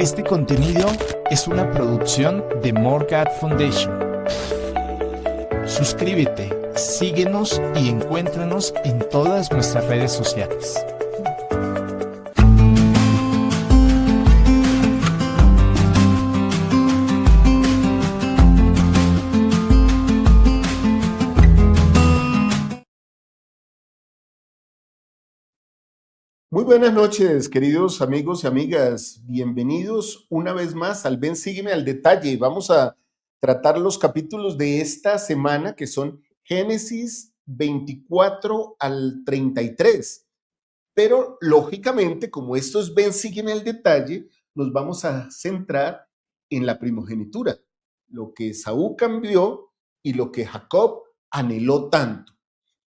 Este contenido es una producción de Morgat Foundation. Suscríbete, síguenos y encuéntranos en todas nuestras redes sociales. Muy buenas noches, queridos amigos y amigas. Bienvenidos una vez más al Ven, Sígueme al Detalle. Vamos a tratar los capítulos de esta semana que son Génesis 24 al 33. Pero lógicamente, como esto es Ven, Sígueme al Detalle, nos vamos a centrar en la primogenitura, lo que Esaú cambió y lo que Jacob anheló tanto.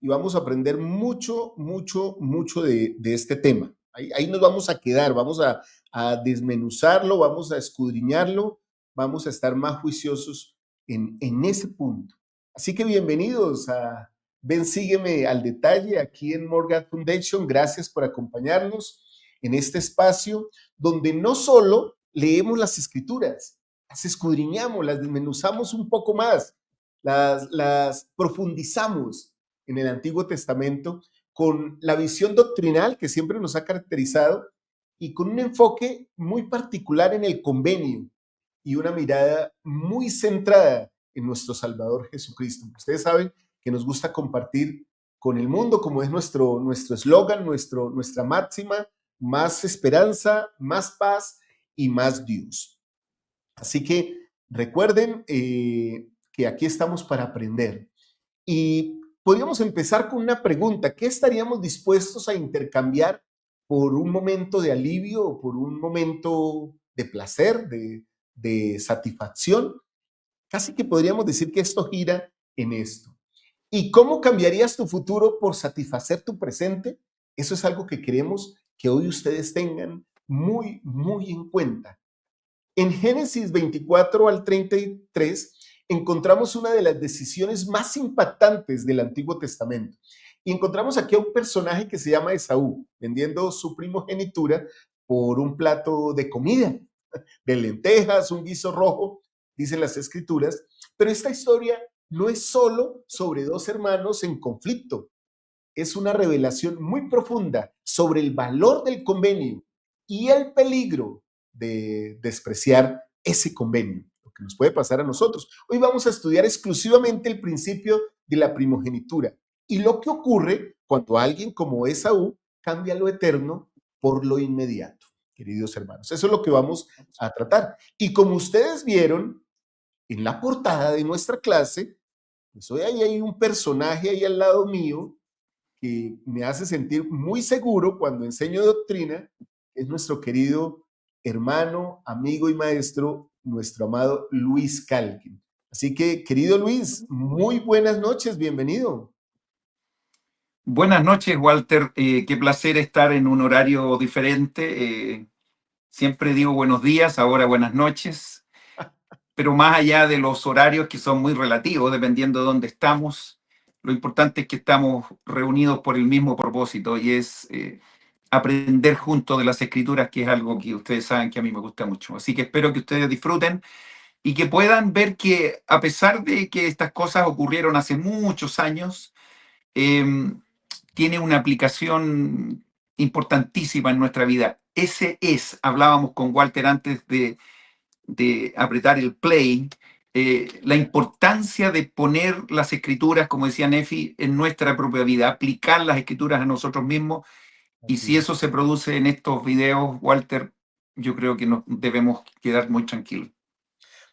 Y vamos a aprender mucho de este tema. Ahí nos vamos a quedar, vamos a desmenuzarlo, vamos a escudriñarlo, vamos a estar más juiciosos en ese punto. Así que bienvenidos a Ven, sígueme al detalle aquí en Morgat Foundation. Gracias por acompañarnos en este espacio donde no solo leemos las escrituras, las escudriñamos, las desmenuzamos un poco más, las profundizamos en el Antiguo Testamento con la visión doctrinal que siempre nos ha caracterizado y con un enfoque muy particular en el convenio y una mirada muy centrada en nuestro Salvador Jesucristo. Ustedes saben que nos gusta compartir con el mundo, como es nuestro eslogan, nuestra máxima: más esperanza, más paz y más Dios. Así que recuerden que aquí estamos para aprender. Y podríamos empezar con una pregunta: ¿qué estaríamos dispuestos a intercambiar por un momento de alivio o por un momento de placer, de satisfacción? Casi que podríamos decir que esto gira en esto. ¿Y cómo cambiarías tu futuro por satisfacer tu presente? Eso es algo que queremos que hoy ustedes tengan muy en cuenta. En Génesis 24 al 33 encontramos una de las decisiones más impactantes del Antiguo Testamento. Y encontramos aquí a un personaje que se llama Esaú, vendiendo su primogenitura por un plato de comida, de lentejas, un guiso rojo, dicen las escrituras. Pero esta historia no es solo sobre dos hermanos en conflicto, es una revelación muy profunda sobre el valor del convenio y el peligro de despreciar ese convenio, lo que nos puede pasar a nosotros. Hoy vamos a estudiar exclusivamente el principio de la primogenitura y lo que ocurre cuando alguien como Esaú cambia lo eterno por lo inmediato, queridos hermanos. Eso es lo que vamos a tratar. Y como ustedes vieron en la portada de nuestra clase, pues hoy hay un personaje ahí al lado mío que me hace sentir muy seguro cuando enseño doctrina. Es nuestro querido hermano, amigo y maestro, nuestro amado Luis Calkin. Así que, querido Luis, muy buenas noches, bienvenido. Buenas noches, Walter. Qué placer estar en un horario diferente. Siempre digo buenos días, ahora buenas noches, pero más allá de los horarios que son muy relativos, dependiendo de dónde estamos, lo importante es que estamos reunidos por el mismo propósito y es aprender juntos de las escrituras, que es algo que ustedes saben que a mí me gusta mucho. Así que espero que ustedes disfruten y que puedan ver que a pesar de que estas cosas ocurrieron hace muchos años, eh, tiene una aplicación importantísima en nuestra vida. Hablábamos con Walter antes de apretar el play, la importancia de poner las escrituras, como decía Nefi, en nuestra propia vida, aplicar las escrituras a nosotros mismos. Y si eso se produce en estos videos, Walter, yo creo que nos debemos quedar muy tranquilos.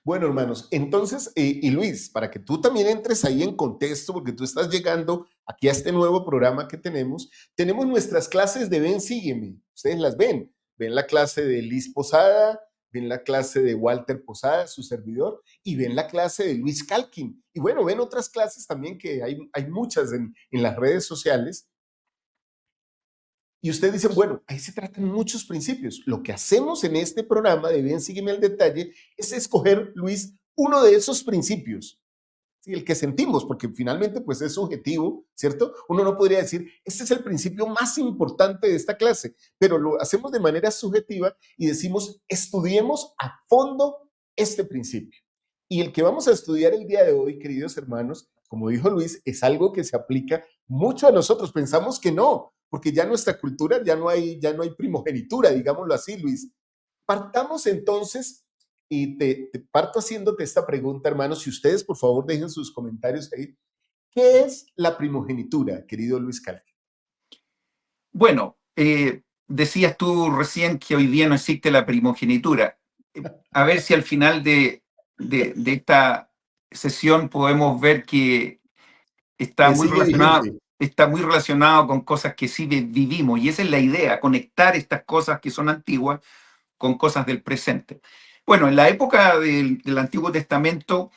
Bueno, hermanos, entonces, y Luis, para que tú también entres ahí en contexto, porque tú estás llegando aquí a este nuevo programa que tenemos nuestras clases de Ven, Sígueme. Ustedes las ven la clase de Liz Posada, ven la clase de Walter Posada, su servidor, y ven la clase de Luis Calkin. Y bueno, ven otras clases también que hay muchas en las redes sociales. Y ustedes dicen, bueno, ahí se tratan muchos principios. Lo que hacemos en este programa de Ven, Sígueme al Detalle es escoger, Luis, uno de esos principios Sí, el que sentimos, porque finalmente pues es subjetivo, ¿cierto? Uno no podría decir, este es el principio más importante de esta clase, pero lo hacemos de manera subjetiva y decimos, estudiemos a fondo este principio. Y el que vamos a estudiar el día de hoy, queridos hermanos, como dijo Luis, es algo que se aplica mucho a nosotros. Pensamos que no, porque ya en nuestra cultura ya no hay primogenitura, digámoslo así, Luis. Partamos entonces y te parto haciéndote esta pregunta, hermanos. Si ustedes, por favor, dejen sus comentarios ahí. ¿Qué es la primogenitura, querido Luis Calque? Bueno, decías tú recién que hoy día no existe la primogenitura. A ver si al final de esta sesión podemos ver que Que sigue vigente. está muy relacionado con cosas que sí vivimos. Y esa es la idea, conectar estas cosas que son antiguas con cosas del presente. Bueno, en la época del Antiguo Testamento,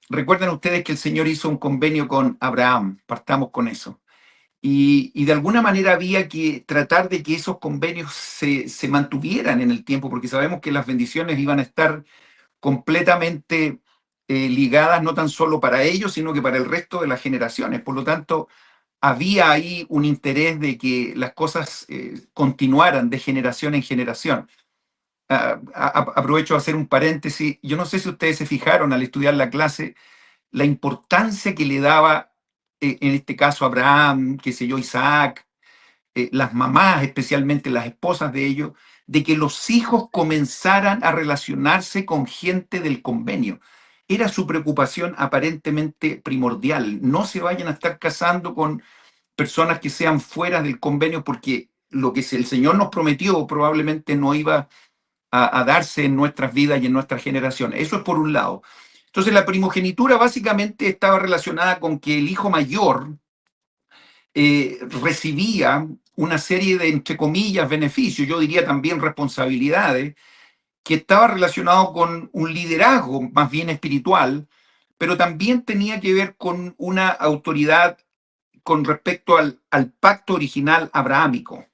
recuerden ustedes que el Señor hizo un convenio con Abraham, partamos con eso. Y de alguna manera había que tratar de que esos convenios se mantuvieran en el tiempo, porque sabemos que las bendiciones iban a estar completamente ligadas no tan solo para ellos, sino que para el resto de las generaciones. Por lo tanto, había ahí un interés de que las cosas continuaran de generación en generación. Aprovecho a hacer un paréntesis. Yo no sé si ustedes se fijaron al estudiar la clase, la importancia que le daba, en este caso, Abraham, qué sé yo, Isaac, las mamás, especialmente las esposas de ellos, de que los hijos comenzaran a relacionarse con gente del convenio. Era su preocupación aparentemente primordial. No se vayan a estar casando con personas que sean fuera del convenio, porque lo que el Señor nos prometió probablemente no iba a darse en nuestras vidas y en nuestras generaciones. Eso es por un lado. Entonces la primogenitura básicamente estaba relacionada con que el hijo mayor recibía una serie de, entre comillas, beneficios, yo diría también responsabilidades, que estaba relacionado con un liderazgo más bien espiritual, pero también tenía que ver con una autoridad con respecto al pacto original abrahámico.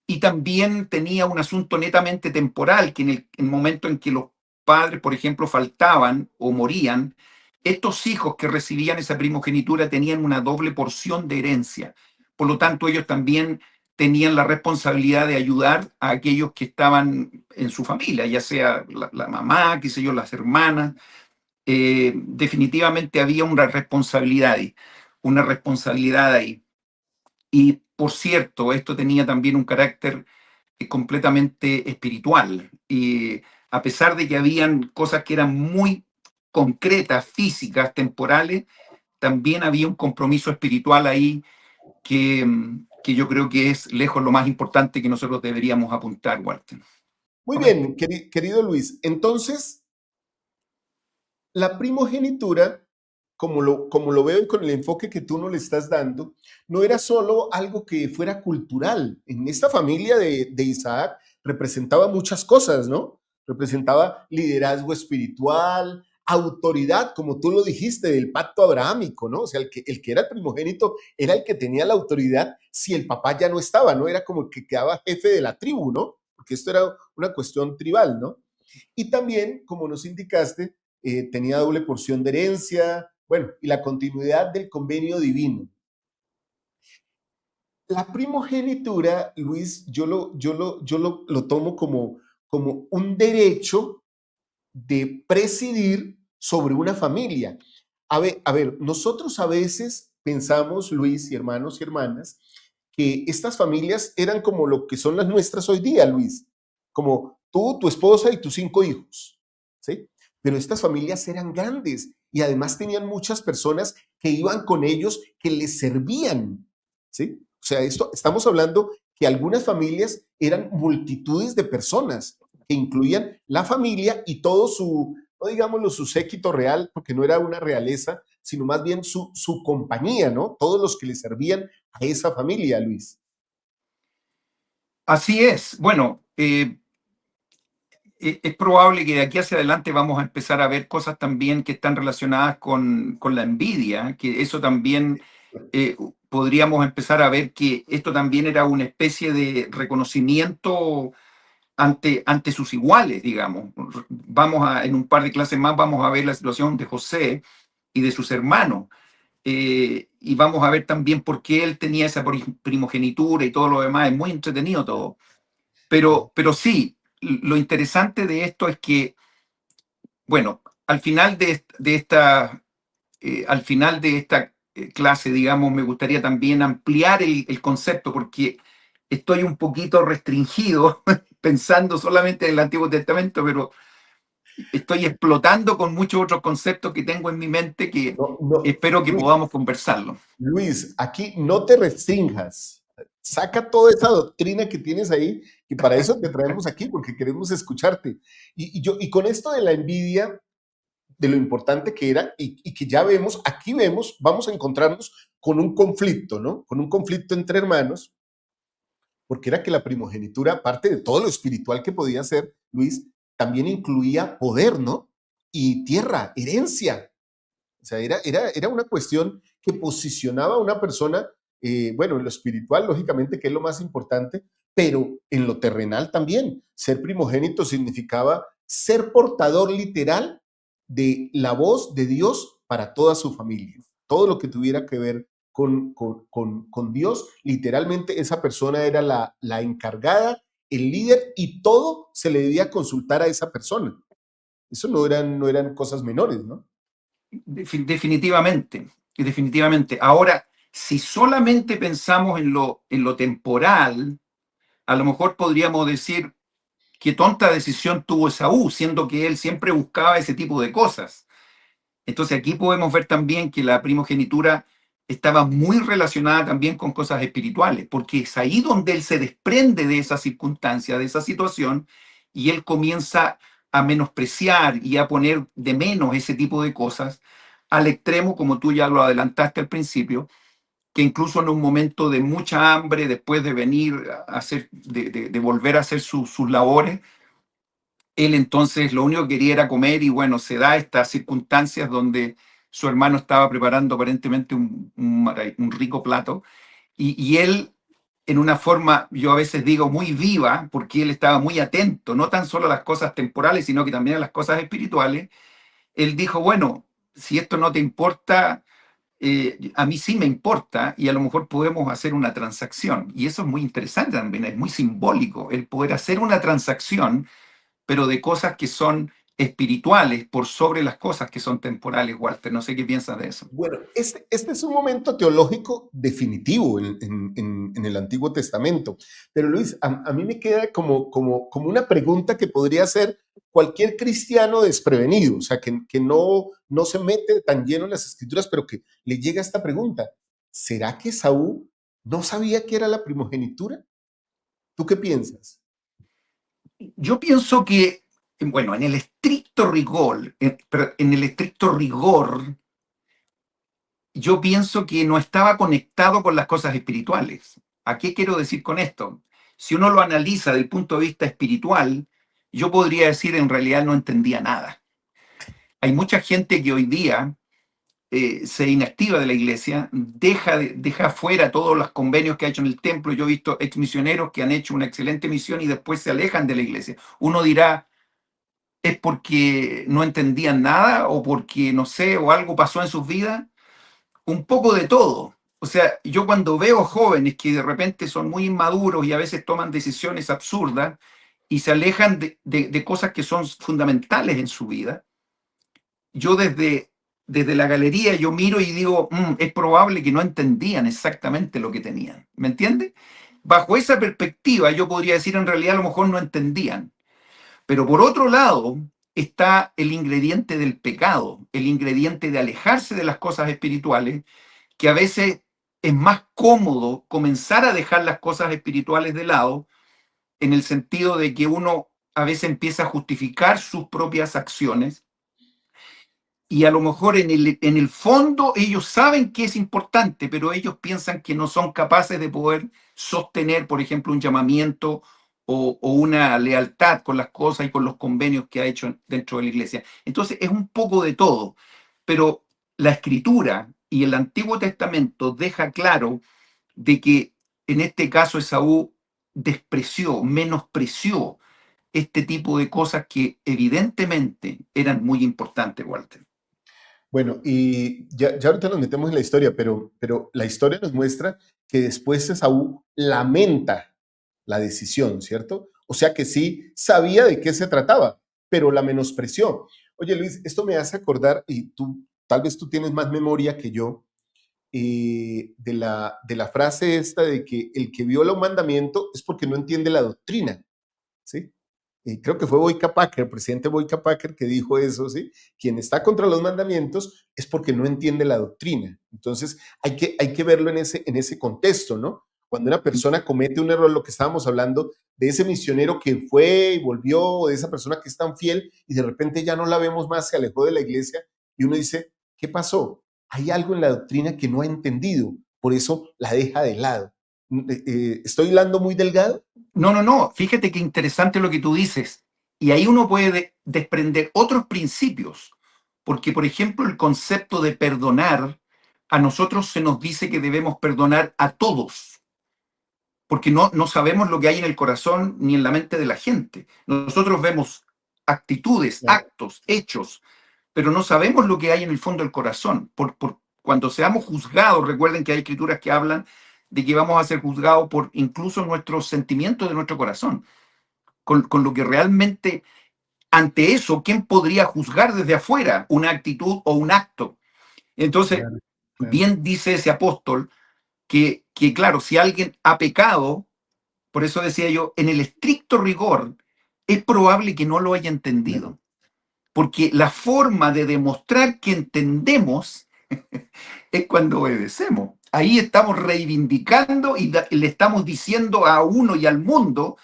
Y también tenía un asunto netamente temporal, que en el momento en que los padres, por ejemplo, faltaban o morían, estos hijos que recibían esa primogenitura tenían una doble porción de herencia. Por lo tanto, ellos también tenían la responsabilidad de ayudar a aquellos que estaban en su familia, ya sea la mamá, qué sé yo, las hermanas. Definitivamente había una responsabilidad ahí. Y por cierto, esto tenía también un carácter completamente espiritual. Y a pesar de que habían cosas que eran muy concretas, físicas, temporales, también había un compromiso espiritual ahí que yo creo que es lejos lo más importante que nosotros deberíamos apuntar, Walter. Muy bien, querido Luis. Entonces, la primogenitura, como lo veo y con el enfoque que tú no le estás dando, no era solo algo que fuera cultural. En esta familia de Isaac representaba muchas cosas, ¿no? Representaba liderazgo espiritual, autoridad, como tú lo dijiste, del pacto abrahámico, ¿no? O sea, el que era el primogénito era el que tenía la autoridad si el papá ya no estaba, ¿no? Era como el que quedaba jefe de la tribu, ¿no? Porque esto era una cuestión tribal, ¿no? Y también, como nos indicaste, tenía doble porción de herencia, bueno, y la continuidad del convenio divino. La primogenitura, Luis, yo lo tomo como un derecho de presidir sobre una familia. A ver, nosotros a veces pensamos, Luis y hermanos y hermanas, que estas familias eran como lo que son las nuestras hoy día, Luis, como tú, tu esposa y tus 5 hijos, ¿sí? Pero estas familias eran grandes y además tenían muchas personas que iban con ellos que les servían, ¿sí? O sea, esto estamos hablando que algunas familias eran multitudes de personas que incluían la familia y todo su, no digámoslo, su séquito real, porque no era una realeza, sino más bien su compañía, ¿no? Todos los que le servían a esa familia, Luis. Así es. Bueno, es probable que de aquí hacia adelante vamos a empezar a ver cosas también que están relacionadas con la envidia, que eso también podríamos empezar a ver que esto también era una especie de reconocimiento ante sus iguales, digamos. En un par de clases más vamos a ver la situación de José, y de sus hermanos. Y vamos a ver también por qué él tenía esa primogenitura y todo lo demás. Es muy entretenido todo. Pero sí, lo interesante de esto es que, bueno, al final de esta clase, digamos, me gustaría también ampliar el concepto, porque estoy un poquito restringido pensando solamente en el Antiguo Testamento, pero estoy explotando con muchos otros conceptos que tengo en mi mente que No, no, espero que Luis, podamos conversarlo. Luis, aquí no te restringas. Saca toda esa doctrina que tienes ahí, y para eso te traemos aquí, porque queremos escucharte. Y con esto de la envidia, de lo importante que era, y que ya vemos, aquí vemos, vamos a encontrarnos con un conflicto, ¿no? Con un conflicto entre hermanos, porque era que la primogenitura, aparte de todo lo espiritual que podía ser, Luis, también incluía poder, ¿no? Y tierra, herencia. O sea, era una cuestión que posicionaba a una persona, bueno, en lo espiritual, lógicamente, que es lo más importante, pero en lo terrenal también. Ser primogénito significaba ser portador literal de la voz de Dios para toda su familia. Todo lo que tuviera que ver con Dios, literalmente esa persona era la encargada, el líder, y todo se le debía consultar a esa persona. Eso no eran cosas menores, ¿no? Definitivamente, definitivamente. Ahora, si solamente pensamos en lo temporal, a lo mejor podríamos decir qué tonta decisión tuvo Esaú, siendo que él siempre buscaba ese tipo de cosas. Entonces aquí podemos ver también que la primogenitura estaba muy relacionada también con cosas espirituales, porque es ahí donde él se desprende de esa circunstancia, de esa situación, y él comienza a menospreciar y a poner de menos ese tipo de cosas al extremo, como tú ya lo adelantaste al principio, que incluso en un momento de mucha hambre, después de venir a hacer, de volver a hacer sus labores, él entonces lo único que quería era comer y bueno, se da estas circunstancias donde su hermano estaba preparando aparentemente un rico plato y él en una forma, yo a veces digo, muy viva, porque él estaba muy atento, no tan solo a las cosas temporales, sino que también a las cosas espirituales, él dijo, bueno, si esto no te importa, a mí sí me importa y a lo mejor podemos hacer una transacción. Y eso es muy interesante también, es muy simbólico el poder hacer una transacción pero de cosas que son espirituales por sobre las cosas que son temporales, Walter. No sé qué piensas de eso. Bueno, este es un momento teológico definitivo en el Antiguo Testamento. Pero Luis, a mí me queda como una pregunta que podría hacer cualquier cristiano desprevenido, o sea, que no se mete tan lleno en las escrituras, pero que le llega esta pregunta. ¿Será que Saúl no sabía que era la primogenitura? ¿Tú qué piensas? Yo pienso que, bueno, en el estricto rigor, en el estricto rigor, yo pienso que no estaba conectado con las cosas espirituales. ¿A qué quiero decir con esto? Si uno lo analiza desde el punto de vista espiritual, yo podría decir en realidad no entendía nada. Hay mucha gente que hoy día se inactiva de la iglesia, deja fuera todos los convenios que ha hecho en el templo. Yo he visto exmisioneros que han hecho una excelente misión y después se alejan de la iglesia. Uno dirá, ¿es porque no entendían nada o porque, no sé, o algo pasó en sus vidas? Un poco de todo. O sea, yo cuando veo jóvenes que de repente son muy inmaduros y a veces toman decisiones absurdas y se alejan de cosas que son fundamentales en su vida, yo desde la galería yo miro y digo, es probable que no entendían exactamente lo que tenían. ¿Me entiendes? Bajo esa perspectiva yo podría decir en realidad a lo mejor no entendían. Pero por otro lado está el ingrediente del pecado, el ingrediente de alejarse de las cosas espirituales, que a veces es más cómodo comenzar a dejar las cosas espirituales de lado en el sentido de que uno a veces empieza a justificar sus propias acciones y a lo mejor en el fondo ellos saben que es importante, pero ellos piensan que no son capaces de poder sostener, por ejemplo, un llamamiento o una lealtad con las cosas y con los convenios que ha hecho dentro de la iglesia. Entonces es un poco de todo, pero la escritura y el Antiguo Testamento deja claro de que en este caso Esaú despreció, menospreció este tipo de cosas que evidentemente eran muy importantes, Walter. Bueno, y ya ahorita nos metemos en la historia, pero la historia nos muestra que después Esaú lamenta la decisión, ¿cierto? O sea que sí sabía de qué se trataba, pero la menospreció. Oye, Luis, esto me hace acordar, y tú, tal vez tú tienes más memoria que yo, de la frase esta de que el que viola un mandamiento es porque no entiende la doctrina, ¿sí? Y creo que fue Boyka Packer, el presidente Boyka Packer, que dijo eso, ¿sí? Quien está contra los mandamientos es porque no entiende la doctrina. Entonces, hay que verlo en ese contexto, ¿no? Cuando una persona comete un error, lo que estábamos hablando, de ese misionero que fue y volvió, de esa persona que es tan fiel y de repente ya no la vemos más, se alejó de la iglesia y uno dice, ¿qué pasó? Hay algo en la doctrina que no ha entendido, por eso la deja de lado. ¿Estoy hilando muy delgado? No, no, no. Fíjate qué interesante lo que tú dices. Y ahí uno puede desprender otros principios. Porque, por ejemplo, el concepto de perdonar, a nosotros se nos dice que debemos perdonar a todos. Porque no sabemos lo que hay en el corazón ni en la mente de la gente. Nosotros vemos actitudes, Claro, actos, hechos, pero no sabemos lo que hay en el fondo del corazón. Cuando seamos juzgados, recuerden que hay escrituras que hablan de que vamos a ser juzgados por incluso nuestros sentimientos de nuestro corazón, con lo que realmente, ante eso, ¿quién podría juzgar desde afuera una actitud o un acto? Entonces, claro, claro. bien dice ese apóstol que claro, si alguien ha pecado, por eso decía yo, en el estricto rigor, es probable que no lo haya Claro. entendido, porque la forma de demostrar que entendemos es cuando obedecemos. Ahí estamos reivindicando y le estamos diciendo a uno y al mundo,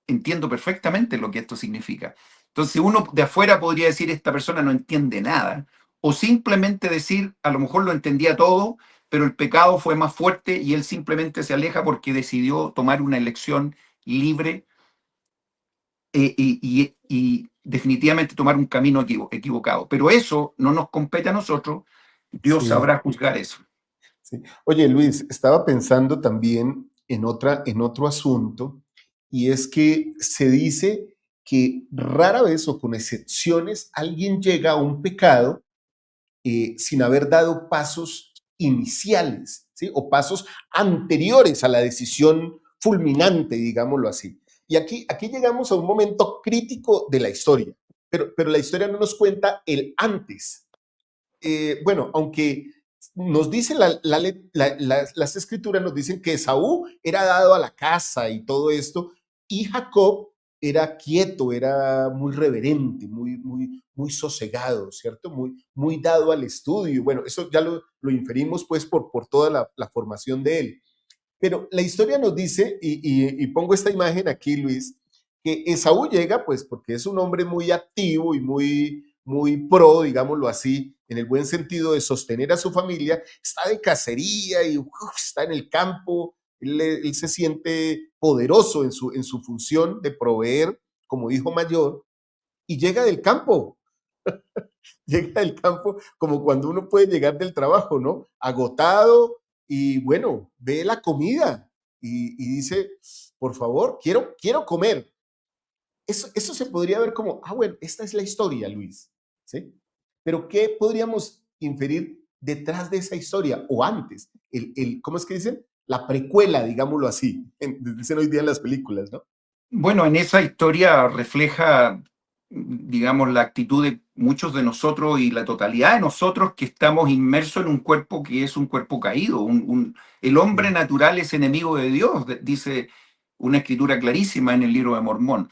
entiendo perfectamente lo que esto significa. Entonces uno de afuera podría decir, esta persona no entiende nada, o simplemente decir, a lo mejor lo entendía todo, pero el pecado fue más fuerte y él simplemente se aleja porque decidió tomar una elección libre y definitivamente tomar un camino equivocado. Pero eso no nos compete a nosotros, Dios Sí, sabrá juzgar eso. sí. Oye, Luis, estaba pensando también en otro asunto, y es que se dice que rara vez o con excepciones alguien llega a un pecado sin haber dado pasos iniciales, ¿sí? O pasos anteriores a la decisión fulminante, digámoslo así. Y aquí llegamos a un momento crítico de la historia, pero la historia no nos cuenta el antes. Bueno, aunque nos dice las escrituras, nos dicen que Esaú era dado a la caza y todo esto, y Jacob era quieto, era muy reverente, muy sosegado, ¿cierto? Muy dado al estudio. Bueno, eso ya lo inferimos pues por toda la formación de él. Pero la historia nos dice, y pongo esta imagen aquí, Luis, que Esaú llega, pues, porque es un hombre muy activo y muy pro, digámoslo así, en el buen sentido de sostener a su familia, está de cacería y está en el campo, él se siente poderoso en su función de proveer como hijo mayor, y llega del campo, llega del campo como cuando uno puede llegar del trabajo, ¿no? Agotado y bueno, ve la comida y dice, por favor, quiero comer. Eso se podría ver como, bueno, esta es la historia, Luis, ¿sí? Pero ¿qué podríamos inferir detrás de esa historia o antes? ¿Cómo es que dicen? La precuela, digámoslo así, dicen hoy día en las películas, ¿no? Bueno, en esa historia refleja, digamos, la actitud de muchos de nosotros y la totalidad de nosotros que estamos inmersos en un cuerpo que es un cuerpo caído. El hombre Sí, natural es enemigo de Dios, dice una escritura clarísima en el libro de Mormón.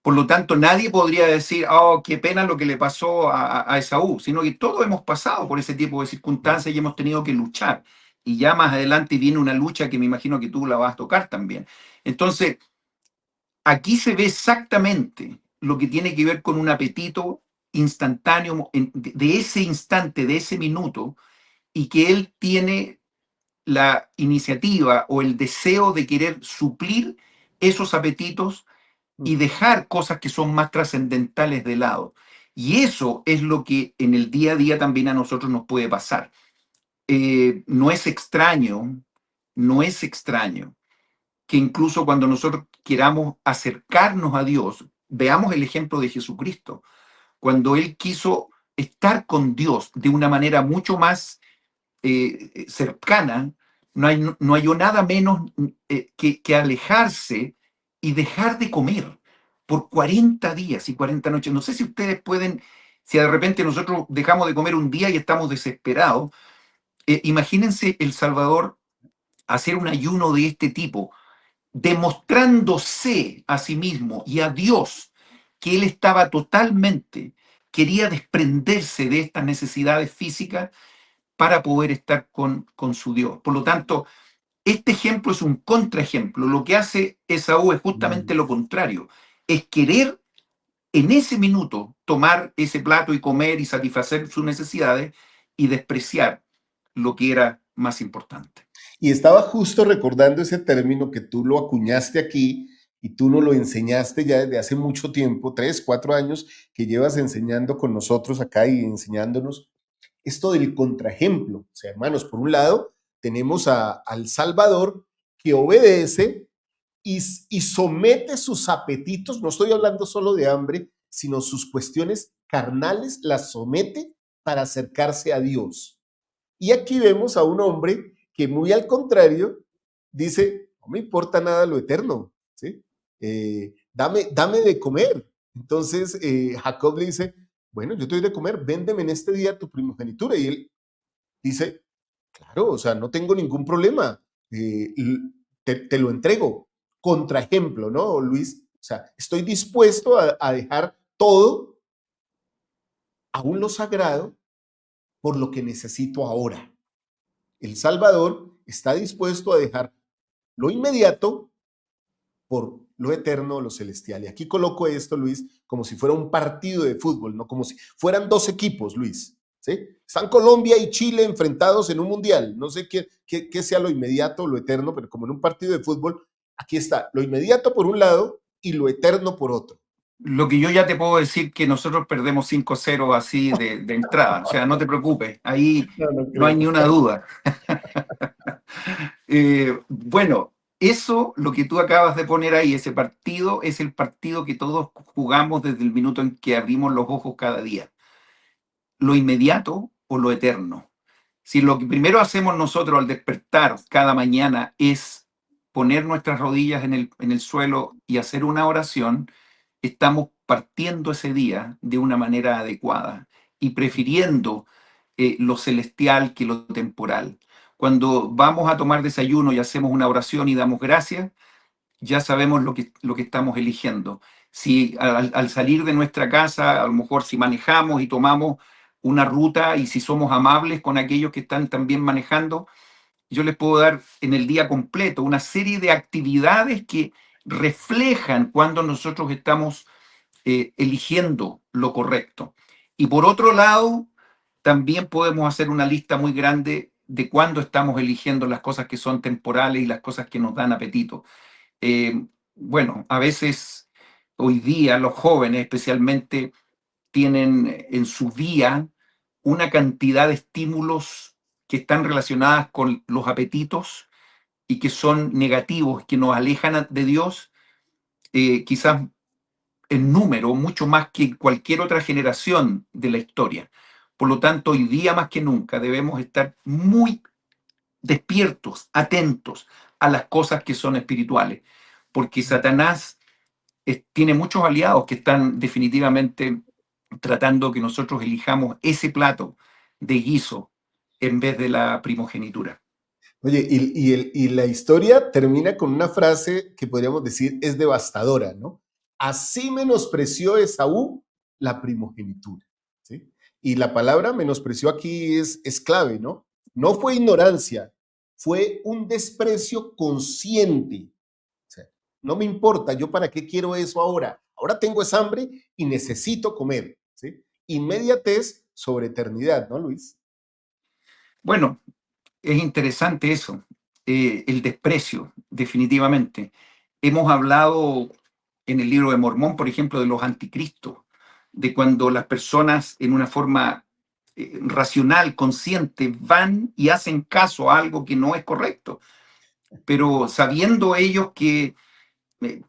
Por lo tanto, nadie podría decir, oh, qué pena lo que le pasó a Esaú, sino que todos hemos pasado por ese tipo de circunstancias y hemos tenido que luchar. Y ya más adelante viene una lucha que me imagino que tú la vas a tocar también. Entonces, aquí se ve exactamente lo que tiene que ver con un apetito instantáneo de ese instante, de ese minuto, y que él tiene la iniciativa o el deseo de querer suplir esos apetitos y dejar cosas que son más trascendentales de lado. Y eso es lo que en el día a día también a nosotros nos puede pasar. No es extraño, no es extraño que incluso cuando nosotros queramos acercarnos a Dios, veamos el ejemplo de Jesucristo. Cuando Él quiso estar con Dios de una manera mucho más cercana, no hay nada menos que alejarse y dejar de comer por 40 días y 40 noches. No sé si ustedes pueden, si de repente nosotros dejamos de comer un día y estamos desesperados, imagínense El Salvador hacer un ayuno de este tipo, demostrándose a sí mismo y a Dios que él estaba totalmente, quería desprenderse de estas necesidades físicas para poder estar con su Dios. Por lo tanto, este ejemplo es un contraejemplo. Lo que hace Esaú es justamente lo contrario, es querer en ese minuto tomar ese plato y comer y satisfacer sus necesidades y despreciar lo que era más importante. Y estaba justo recordando ese término que tú lo acuñaste aquí y tú nos lo enseñaste ya desde hace mucho tiempo, 3, 4 años que llevas enseñando con nosotros acá y enseñándonos esto del contraejemplo. O sea, hermanos, por un lado tenemos al Salvador que obedece y somete sus apetitos, no estoy hablando solo de hambre, sino sus cuestiones carnales las somete para acercarse a Dios. Y aquí vemos a un hombre que muy al contrario dice, no me importa nada lo eterno, ¿sí? Dame de comer. Entonces Jacob le dice, bueno, yo te doy de comer, véndeme en este día tu primogenitura. Y él dice, claro, o sea, no tengo ningún problema, te lo entrego. Contraejemplo, ¿no, Luis? O sea, estoy dispuesto a dejar todo, aún lo sagrado, por lo que necesito ahora. El Salvador está dispuesto a dejar lo inmediato por lo eterno, lo celestial. Y aquí coloco esto, Luis, como si fuera un partido de fútbol, no como si fueran dos equipos, Luis. ¿Sí? Están Colombia y Chile enfrentados en un mundial. No sé qué sea lo inmediato o lo eterno, pero como en un partido de fútbol, aquí está lo inmediato por un lado y lo eterno por otro. Lo que yo ya te puedo decir que nosotros perdemos 5-0 así de entrada, o sea, no te preocupes, ahí No no hay creo. ni una duda. Bueno, eso, lo que tú acabas de poner ahí, ese partido, es el partido que todos jugamos desde el minuto en que abrimos los ojos cada día. Lo inmediato o lo eterno. Si lo que primero hacemos nosotros al despertar cada mañana es poner nuestras rodillas en el suelo y hacer una oración, estamos partiendo ese día de una manera adecuada y prefiriendo lo celestial que lo temporal. Cuando vamos a tomar desayuno y hacemos una oración y damos gracias, ya sabemos lo que estamos eligiendo. Si al salir de nuestra casa, a lo mejor si manejamos y tomamos una ruta y si somos amables con aquellos que están también manejando, yo les puedo dar en el día completo una serie de actividades que reflejan cuando nosotros estamos eligiendo lo correcto. Y por otro lado, también podemos hacer una lista muy grande de cuándo estamos eligiendo las cosas que son temporales y las cosas que nos dan apetito. Bueno, a veces hoy día los jóvenes especialmente tienen en su día una cantidad de estímulos que están relacionadas con los apetitos y que son negativos, que nos alejan de Dios, quizás en número mucho más que cualquier otra generación de la historia. Por lo tanto, hoy día más que nunca debemos estar muy despiertos, atentos a las cosas que son espirituales, porque Satanás tiene muchos aliados que están definitivamente tratando que nosotros elijamos ese plato de guiso en vez de la primogenitura. Oye, y la historia termina con una frase que podríamos decir es devastadora, ¿no? Así menospreció Esaú la primogenitura, ¿sí? Y la palabra menospreció aquí es clave, ¿no? No fue ignorancia, fue un desprecio consciente. O sea, no me importa, yo para qué quiero eso ahora. Ahora tengo esa hambre y necesito comer, ¿sí? Inmediatez sobre eternidad, ¿no, Luis? Bueno, es interesante eso, el desprecio, definitivamente. Hemos hablado en el libro de Mormón, por ejemplo, de los anticristos, de cuando las personas en una forma racional, consciente, van y hacen caso a algo que no es correcto, pero sabiendo ellos que eh,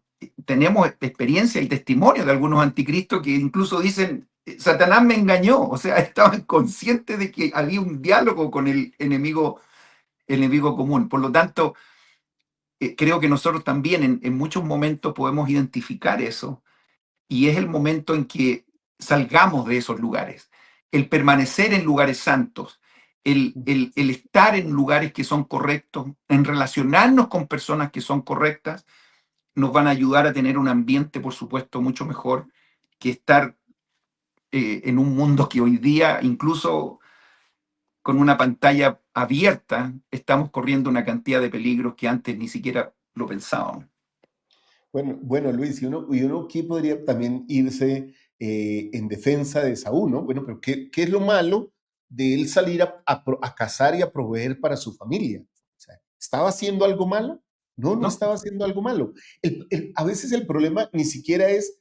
tenemos experiencia y testimonio de algunos anticristos que incluso dicen, Satanás me engañó, o sea, estaba consciente de que había un diálogo con el enemigo común. Por lo tanto, creo que nosotros también en muchos momentos podemos identificar eso y es el momento en que salgamos de esos lugares. El permanecer en lugares santos, el estar en lugares que son correctos, en relacionarnos con personas que son correctas, nos van a ayudar a tener un ambiente, por supuesto, mucho mejor que estar en un mundo que hoy día, incluso con una pantalla abierta, estamos corriendo una cantidad de peligros que antes ni siquiera lo pensábamos. Bueno, Luis, y uno aquí podría también irse en defensa de Saúl, ¿no? Bueno, pero ¿qué es lo malo de él salir a cazar y a proveer para su familia? O sea, ¿estaba haciendo algo malo? No, no ¿No? estaba haciendo algo malo. A veces el problema ni siquiera es,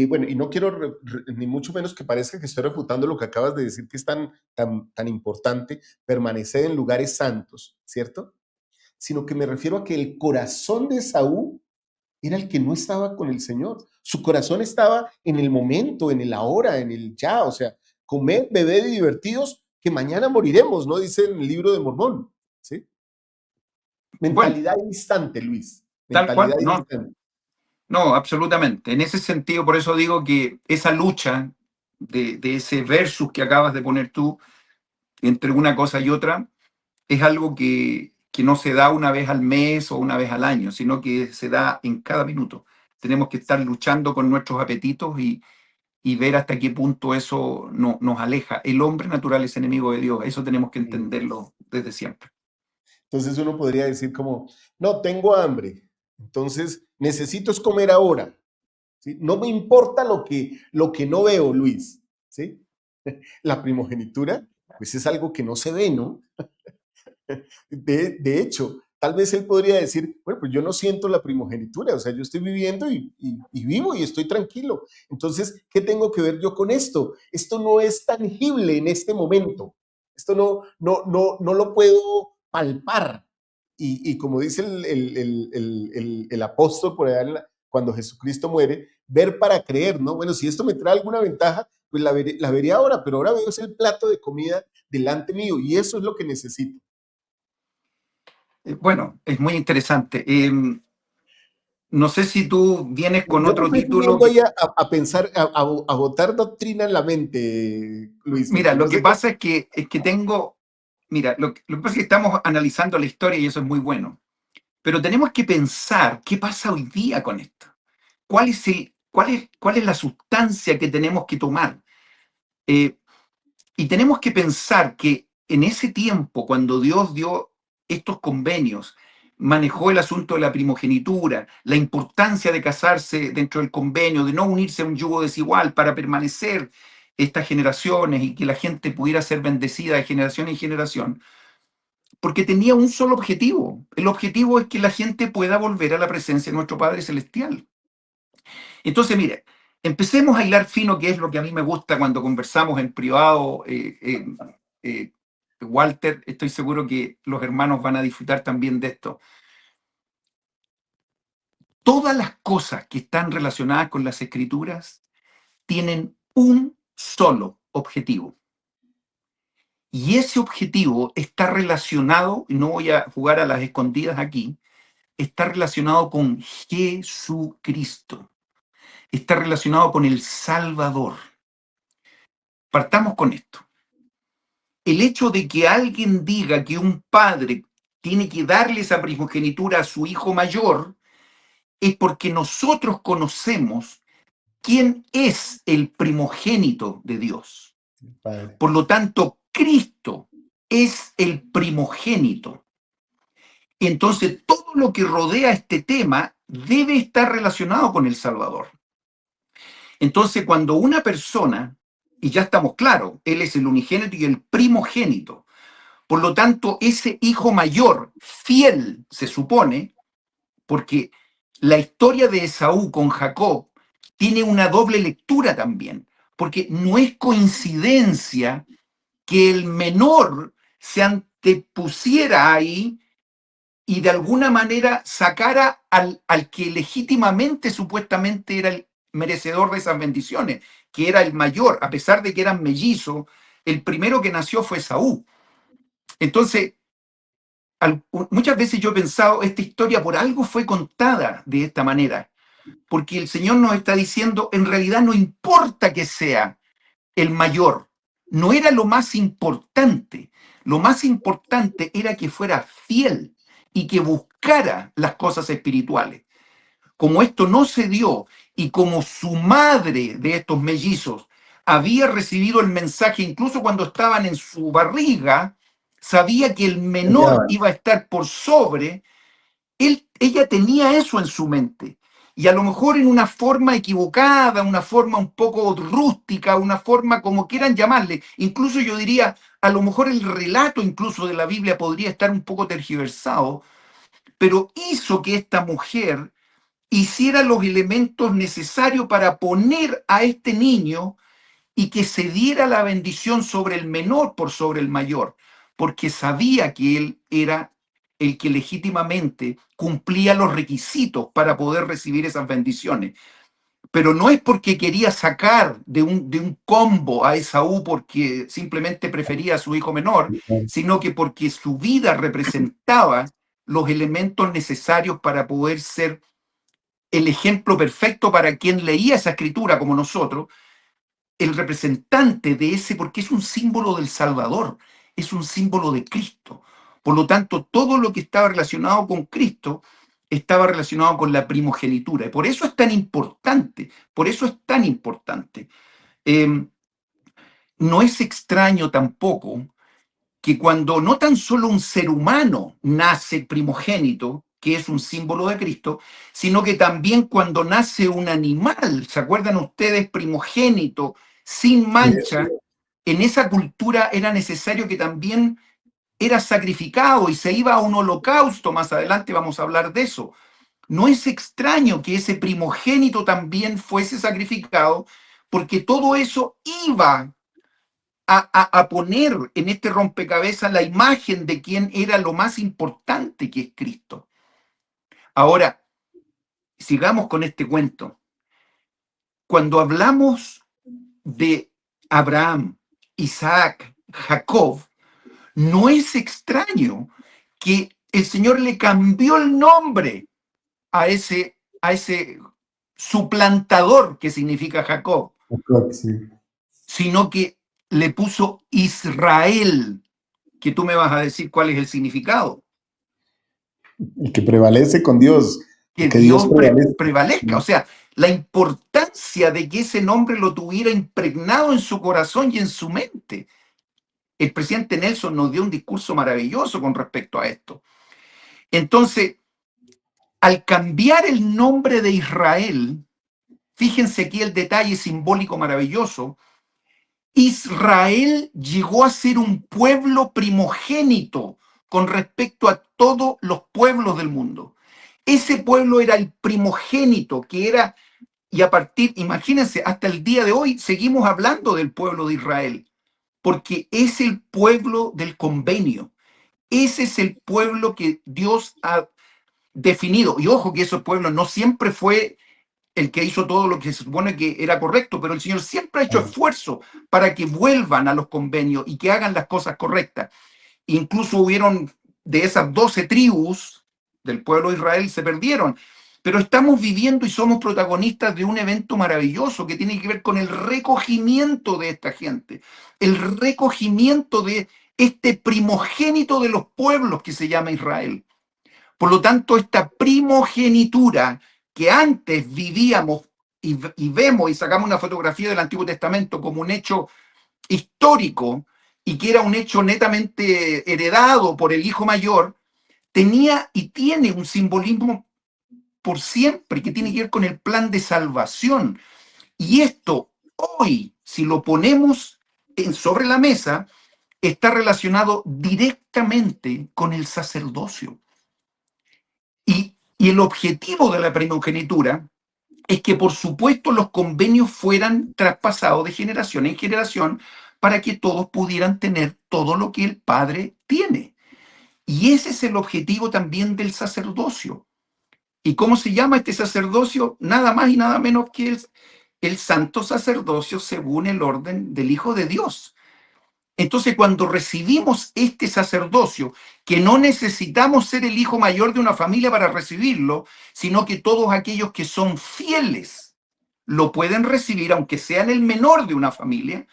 bueno, y no quiero ni mucho menos que parezca que estoy refutando lo que acabas de decir, que es tan importante, permanecer en lugares santos, ¿cierto? Sino que me refiero a que el corazón de Saúl era el que no estaba con el Señor. Su corazón estaba en el momento, en el ahora, en el ya, o sea, comer, beber y divertidos, que mañana moriremos, ¿no? Dice en el libro de Mormón, ¿sí? Bueno, Mentalidad instante, Luis, tal cual, mentalidad no, instante. no, absolutamente. En ese sentido, por eso digo que esa lucha de ese versus que acabas de poner tú entre una cosa y otra es algo que no se da una vez al mes o una vez al año, sino que se da en cada minuto. Tenemos que estar luchando con nuestros apetitos y ver hasta qué punto eso nos aleja. El hombre natural es enemigo de Dios, eso tenemos que entenderlo desde siempre. Entonces uno podría decir como, no, tengo hambre, entonces necesito es comer ahora, ¿sí? No me importa lo que no veo, Luis, ¿sí? La primogenitura, pues es algo que no se ve, ¿no? De hecho, tal vez él podría decir, bueno, pues yo no siento la primogenitura, o sea, yo estoy viviendo y vivo y estoy tranquilo. Entonces, ¿qué tengo que ver yo con esto? Esto no es tangible en este momento. Esto no lo puedo palpar. Y como dice el apóstol por allá cuando Jesucristo muere, ver para creer, ¿no? Bueno, si esto me trae alguna ventaja, pues la veré ahora, pero ahora veo es el plato de comida delante mío y eso es lo que necesito. Bueno, es muy interesante. No sé si tú vienes con Yo te otro estoy título. poniendo ahí a pensar, a botar doctrina en la mente, Luis, Mira, porque lo yo que sé que pasa es que tengo, mira, lo que pasa es que estamos analizando la historia y eso es muy bueno, pero tenemos que pensar qué pasa hoy día con esto. ¿Cuál es la sustancia que tenemos que tomar? Eh, y tenemos que pensar que en ese tiempo, cuando Dios dio estos convenios, manejó el asunto de la primogenitura, la importancia de casarse dentro del convenio, de no unirse a un yugo desigual para permanecer estas generaciones y que la gente pudiera ser bendecida de generación en generación, porque tenía un solo objetivo. El objetivo es que la gente pueda volver a la presencia de nuestro Padre Celestial. Entonces, mire, empecemos a hilar fino, que es lo que a mí me gusta cuando conversamos en privado. Eh, Walter, estoy seguro que los hermanos van a disfrutar también de esto. Todas las cosas que están relacionadas con las escrituras tienen un solo objetivo. Y ese objetivo está relacionado, y no voy a jugar a las escondidas aquí, está relacionado con Jesucristo. Está relacionado con el Salvador. Partamos con esto. El hecho de que alguien diga que un padre tiene que darle esa primogenitura a su hijo mayor es porque nosotros conocemos quién es el primogénito de Dios. padre. Por lo tanto, Cristo es el primogénito. Entonces, todo lo que rodea este tema debe estar relacionado con el Salvador. Entonces, cuando una persona, y ya estamos claros, él es el unigénito y el primogénito, por lo tanto, ese hijo mayor, fiel, se supone, porque la historia de Esaú con Jacob tiene una doble lectura también, porque no es coincidencia que el menor se antepusiera ahí y de alguna manera sacara al que legítimamente, supuestamente, era el merecedor de esas bendiciones, que era el mayor, a pesar de que eran mellizos, el primero que nació fue Esaú. Entonces, muchas veces yo he pensado, esta historia por algo fue contada de esta manera, porque el Señor nos está diciendo, en realidad no importa que sea el mayor, no era lo más importante era que fuera fiel y que buscara las cosas espirituales. Como esto no se dio y como su madre de estos mellizos había recibido el mensaje incluso cuando estaban en su barriga, sabía que el menor iba a estar por sobre, ella tenía eso en su mente. Y a lo mejor en una forma equivocada, una forma un poco rústica, una forma como quieran llamarle. Incluso yo diría, a lo mejor el relato incluso de la Biblia podría estar un poco tergiversado, pero hizo que esta mujer hiciera los elementos necesarios para poner a este niño y que se diera la bendición sobre el menor por sobre el mayor, porque sabía que él era el que legítimamente cumplía los requisitos para poder recibir esas bendiciones. Pero no es porque quería sacar de un combo a Esaú porque simplemente prefería a su hijo menor, sino que porque su vida representaba los elementos necesarios para poder ser el ejemplo perfecto para quien leía esa escritura como nosotros, el representante de ese, porque es un símbolo del Salvador, es un símbolo de Cristo. Por lo tanto, todo lo que estaba relacionado con Cristo estaba relacionado con la primogenitura. Y por eso es tan importante, por eso es tan importante. No es extraño tampoco que cuando no tan solo un ser humano nace primogénito, que es un símbolo de Cristo, sino que también cuando nace un animal, ¿se acuerdan ustedes? Primogénito, sin mancha, en esa cultura era necesario que también era sacrificado y se iba a un holocausto, más adelante vamos a hablar de eso. No es extraño que ese primogénito también fuese sacrificado, porque todo eso iba a poner en este rompecabezas la imagen de quién era lo más importante, que es Cristo. Ahora, sigamos con este cuento. Cuando hablamos de Abraham, Isaac, Jacob, no es extraño que el Señor le cambió el nombre a ese suplantador que significa Jacob, sino que le puso Israel, que tú me vas a decir cuál es el significado. El que prevalece con Dios. Que Dios prevalezca. O sea, la importancia de que ese nombre lo tuviera impregnado en su corazón y en su mente. El presidente Nelson nos dio un discurso maravilloso con respecto a esto. Entonces, al cambiar el nombre de Israel, fíjense aquí el detalle simbólico maravilloso, Israel llegó a ser un pueblo primogénito con respecto a todos los pueblos del mundo. Ese pueblo era el primogénito, que era, y a partir, imagínense, hasta el día de hoy seguimos hablando del pueblo de Israel, porque es el pueblo del convenio. Ese es el pueblo que Dios ha definido. Y ojo que ese pueblo no siempre fue el que hizo todo lo que se supone que era correcto, pero el Señor siempre ha hecho esfuerzo para que vuelvan a los convenios y que hagan las cosas correctas. Incluso hubieron de esas 12 tribus del pueblo de Israel, se perdieron. Pero estamos viviendo y somos protagonistas de un evento maravilloso que tiene que ver con el recogimiento de esta gente, el recogimiento de este primogénito de los pueblos que se llama Israel. Por lo tanto, esta primogenitura que antes vivíamos y vemos y sacamos una fotografía del Antiguo Testamento como un hecho histórico y que era un hecho netamente heredado por el hijo mayor, tenía y tiene un simbolismo por siempre que tiene que ver con el plan de salvación. Y esto hoy, si lo ponemos sobre la mesa, está relacionado directamente con el sacerdocio. Y el objetivo de la primogenitura es que, por supuesto, los convenios fueran traspasados de generación en generación para que todos pudieran tener todo lo que el Padre tiene. Y ese es el objetivo también del sacerdocio. ¿Y cómo se llama este sacerdocio? Nada más y nada menos que el santo sacerdocio según el orden del Hijo de Dios. Entonces, cuando recibimos este sacerdocio, que no necesitamos ser el hijo mayor de una familia para recibirlo, sino que todos aquellos que son fieles lo pueden recibir, aunque sean el menor de una familia,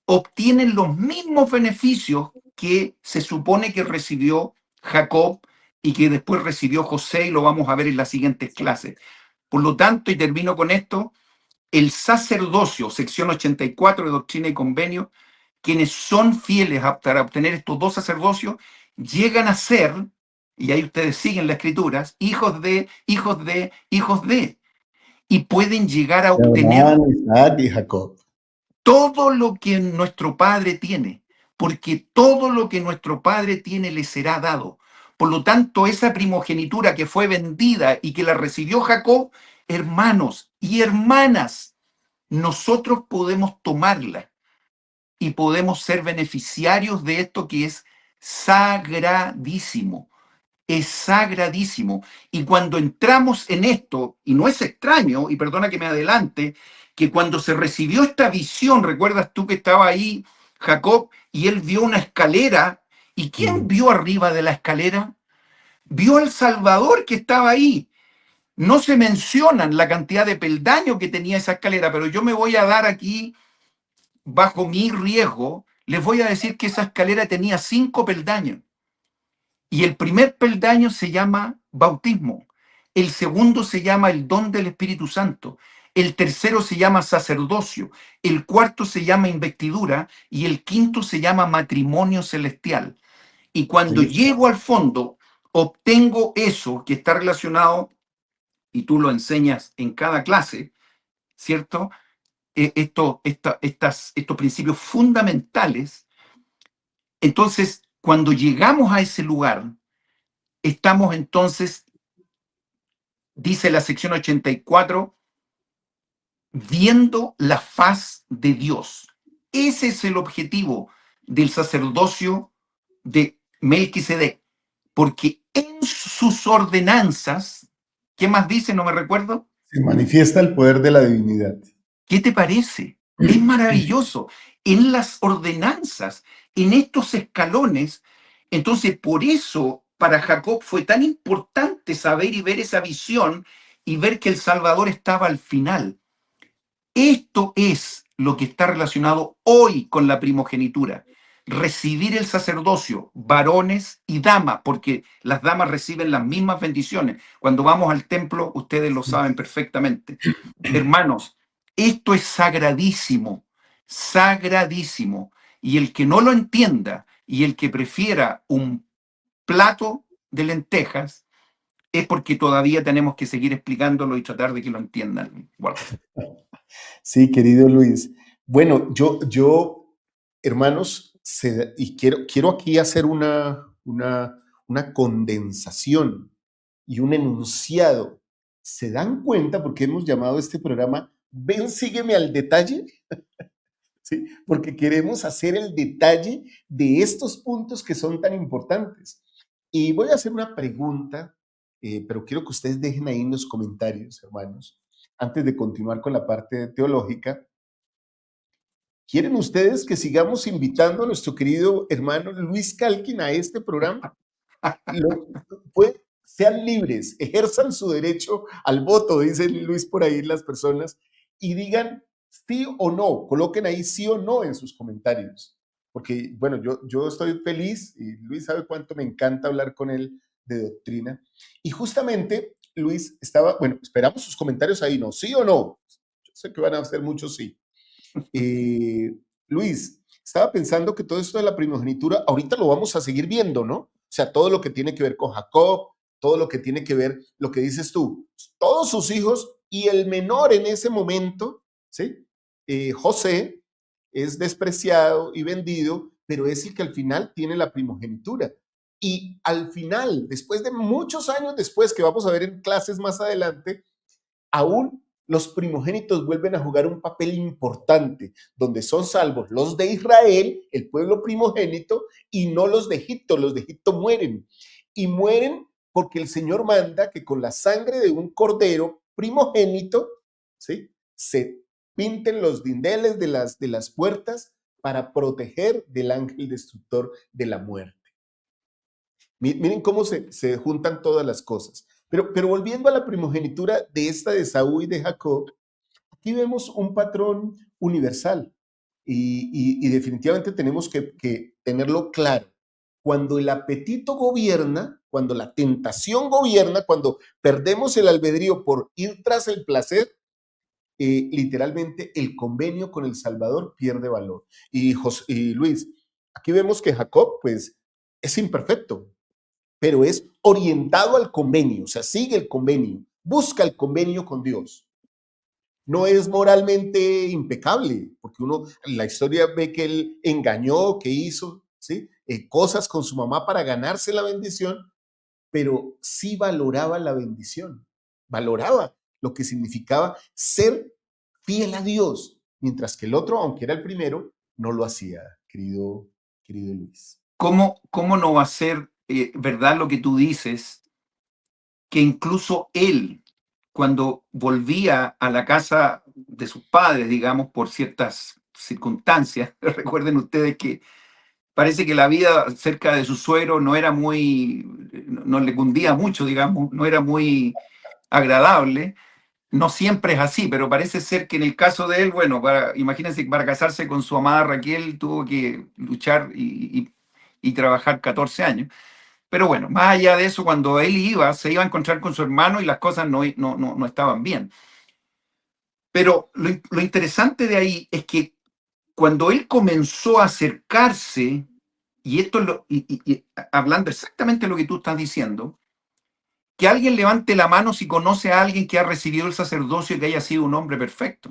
obtienen los mismos beneficios que se supone que recibió Jacob y que después recibió José, y lo vamos a ver en las siguientes clases. Por lo tanto, y termino con esto, el sacerdocio, sección 84 de Doctrina y Convenio, quienes son fieles para obtener estos dos sacerdocios, llegan a ser, y ahí ustedes siguen las escrituras, hijos de, hijos de, hijos de, y pueden llegar a obtener Abraham, Isaac y Jacob. todo lo que nuestro Padre tiene, porque todo lo que nuestro Padre tiene le será dado. Por lo tanto, esa primogenitura que fue vendida y que la recibió Jacob, hermanos y hermanas, nosotros podemos tomarla y podemos ser beneficiarios de esto que es sagradísimo. Es sagradísimo. Y cuando entramos en esto, y no es extraño, y perdona que me adelante, que cuando se recibió esta visión, recuerdas tú que estaba ahí Jacob y él vio una escalera, ¿y quién vio arriba de la escalera? Vio al Salvador que estaba ahí. No se mencionan la cantidad de peldaños que tenía esa escalera, pero yo me voy a dar aquí, bajo mi riesgo, les voy a decir que esa escalera tenía 5 peldaños. Y el primer peldaño se llama bautismo, el segundo se llama el don del Espíritu Santo, el tercero se llama sacerdocio, el cuarto se llama investidura y el quinto se llama matrimonio celestial. Y cuando llego al fondo, obtengo eso que está relacionado, y tú lo enseñas en cada clase, ¿cierto? Estos principios fundamentales. Entonces, cuando llegamos a ese lugar, estamos entonces, dice la sección 84, viendo la faz de Dios. Ese es el objetivo del sacerdocio de Melquisedec, porque en sus ordenanzas, ¿qué más dice? No me recuerdo. Se manifiesta el poder de la divinidad. ¿Qué te parece? Es maravilloso. En las ordenanzas, en estos escalones, entonces por eso para Jacob fue tan importante saber y ver esa visión y ver que el Salvador estaba al final. Esto es lo que está relacionado hoy con la primogenitura. Recibir el sacerdocio, varones y damas, porque las damas reciben las mismas bendiciones. Cuando vamos al templo, ustedes lo saben perfectamente. Hermanos, esto es sagradísimo, sagradísimo. Y el que no lo entienda y el que prefiera un plato de lentejas es porque todavía tenemos que seguir explicándolo y tratar de que lo entiendan. Bueno. Sí, querido Luis. Bueno, hermanos, y quiero aquí hacer una condensación y un enunciado. ¿Se dan cuenta por qué hemos llamado este programa Ven, sígueme al detalle? ¿Sí? Porque queremos hacer el detalle de estos puntos que son tan importantes. Y voy a hacer una pregunta, pero quiero que ustedes dejen ahí en los comentarios, hermanos, antes de continuar con la parte teológica. ¿Quieren ustedes que sigamos invitando a nuestro querido hermano Luis Calkin a este programa? Sean libres, ejerzan su derecho al voto, dice Luis por ahí las personas, y digan sí o no, coloquen ahí sí o no en sus comentarios. Porque, bueno, yo estoy feliz y Luis sabe cuánto me encanta hablar con él de doctrina. Y justamente, Luis, esperamos sus comentarios ahí, ¿no? ¿Sí o no? Yo sé que van a hacer muchos sí. Luis, estaba pensando que todo esto de la primogenitura, ahorita lo vamos a seguir viendo, ¿no? O sea, todo lo que tiene que ver con Jacob, todo lo que tiene que ver, lo que dices tú, todos sus hijos y el menor en ese momento, ¿sí? José es despreciado y vendido, pero es el que al final tiene la primogenitura. Y al final, después de muchos años después, que vamos a ver en clases más adelante, aún los primogénitos vuelven a jugar un papel importante, donde son salvos los de Israel, el pueblo primogénito, y no los de Egipto. Los de Egipto mueren. Y mueren porque el Señor manda que con la sangre de un cordero primogénito, ¿sí?, se pinten los dindeles de las puertas para proteger del ángel destructor de la muerte. Miren cómo se juntan todas las cosas. Pero volviendo a la primogenitura de esta de Esaú y de Jacob, aquí vemos un patrón universal y definitivamente tenemos que tenerlo claro. Cuando el apetito gobierna, cuando la tentación gobierna, cuando perdemos el albedrío por ir tras el placer, literalmente el convenio con el Salvador pierde valor. Y Luis, aquí vemos que Jacob, pues, es imperfecto, pero es orientado al convenio, o sea, sigue el convenio, busca el convenio con Dios. No es moralmente impecable, porque uno, en la historia ve que él engañó, que hizo, ¿sí? Cosas con su mamá para ganarse la bendición, pero sí valoraba la bendición, valoraba lo que significaba ser fiel a Dios, mientras que el otro, aunque era el primero, no lo hacía, querido Luis. ¿Cómo no va a ser verdad lo que tú dices? Que incluso él, cuando volvía a la casa de sus padres, digamos, por ciertas circunstancias, recuerden ustedes que parece que la vida cerca de su suegro no era muy, no le cundía mucho, digamos, no era muy agradable. No siempre es así, pero parece ser que en el caso de él, bueno, imagínense que para casarse con su amada Raquel tuvo que luchar y trabajar 14 años. Pero bueno, más allá de eso, cuando él iba, se iba a encontrar con su hermano y las cosas no estaban bien. Pero lo interesante de ahí es que cuando él comenzó a acercarse, y esto es hablando exactamente lo que tú estás diciendo, que alguien levante la mano si conoce a alguien que ha recibido el sacerdocio y que haya sido un hombre perfecto.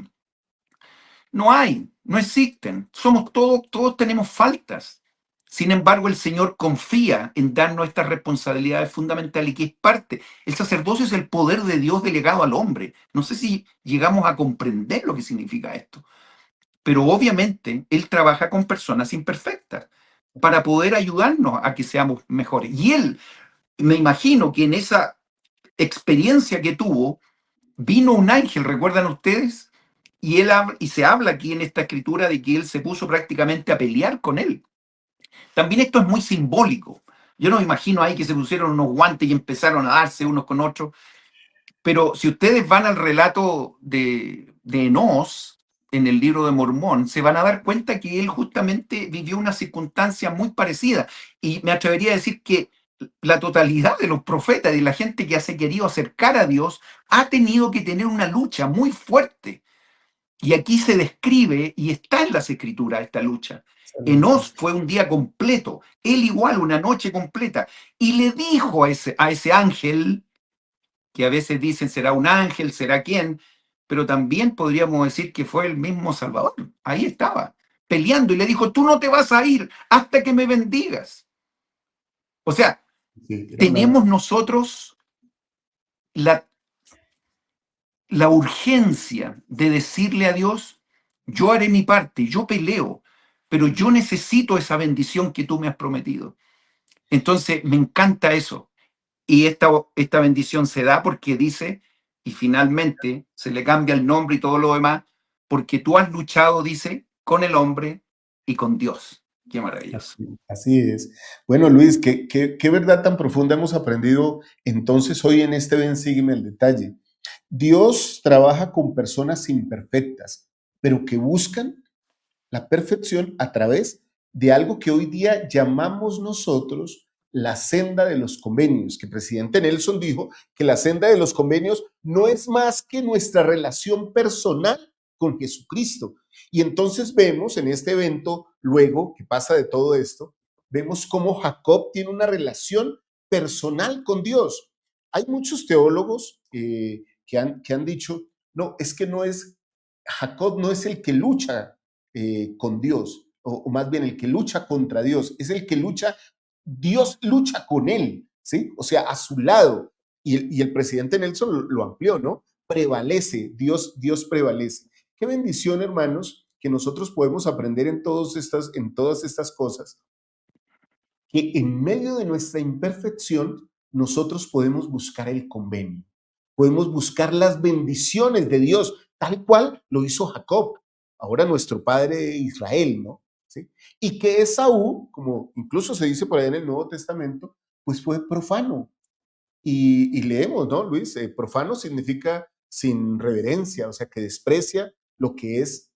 No hay, no existen. Somos todos tenemos faltas. Sin embargo, el Señor confía en darnos estas responsabilidades fundamentales y que es parte. El sacerdocio es el poder de Dios delegado al hombre. No sé si llegamos a comprender lo que significa esto, pero obviamente Él trabaja con personas imperfectas para poder ayudarnos a que seamos mejores. Y Él, me imagino que en esa experiencia que tuvo, vino un ángel, ¿recuerdan ustedes? Y se habla aquí en esta escritura de que él se puso prácticamente a pelear con él. También esto es muy simbólico. Yo no me imagino ahí que se pusieron unos guantes y empezaron a darse unos con otros, pero si ustedes van al relato de Enós en el libro de Mormón, se van a dar cuenta que él justamente vivió una circunstancia muy parecida. Y me atrevería a decir que la totalidad de los profetas y de la gente que se ha querido acercar a Dios ha tenido que tener una lucha muy fuerte. Y aquí se describe, y está en las escrituras esta lucha. Enós fue un día completo, él igual una noche completa, y le dijo a ese ángel, que a veces dicen será un ángel, será quién, pero también podríamos decir que fue el mismo Salvador. Ahí estaba, peleando, y le dijo, tú no te vas a ir hasta que me bendigas. O sea, Sí, tenemos nosotros la la urgencia de decirle a Dios, yo haré mi parte, yo peleo, pero yo necesito esa bendición que tú me has prometido. Entonces, me encanta eso. Y esta bendición se da porque dice, y finalmente se le cambia el nombre y todo lo demás, porque tú has luchado, dice, con el hombre y con Dios. Qué maravilloso. Así es. Bueno, Luis, qué verdad tan profunda hemos aprendido entonces hoy en este Ven, sígueme el detalle. Dios trabaja con personas imperfectas, pero que buscan la perfección a través de algo que hoy día llamamos nosotros la senda de los convenios, que presidente Nelson dijo que la senda de los convenios no es más que nuestra relación personal con Jesucristo. Y entonces vemos en este evento, luego que pasa de todo esto, vemos cómo Jacob tiene una relación personal con Dios. Hay muchos teólogos que han dicho, no, es que no es, Jacob no es el que lucha con Dios, o más bien el que lucha contra Dios, es el que lucha, Dios lucha con él, ¿sí? O sea, a su lado. Y el presidente Nelson lo amplió, ¿no? Prevalece, Dios prevalece. Qué bendición, hermanos, que nosotros podemos aprender en todas estas cosas, que en medio de nuestra imperfección nosotros podemos buscar el convenio. podemos buscar las bendiciones de Dios, tal cual lo hizo Jacob, ahora nuestro padre Israel, ¿no? ¿Sí? Y que Esaú, como incluso se dice por ahí en el Nuevo Testamento, pues fue profano. Y leemos, ¿no, Luis? Profano significa sin reverencia, o sea, que desprecia lo que es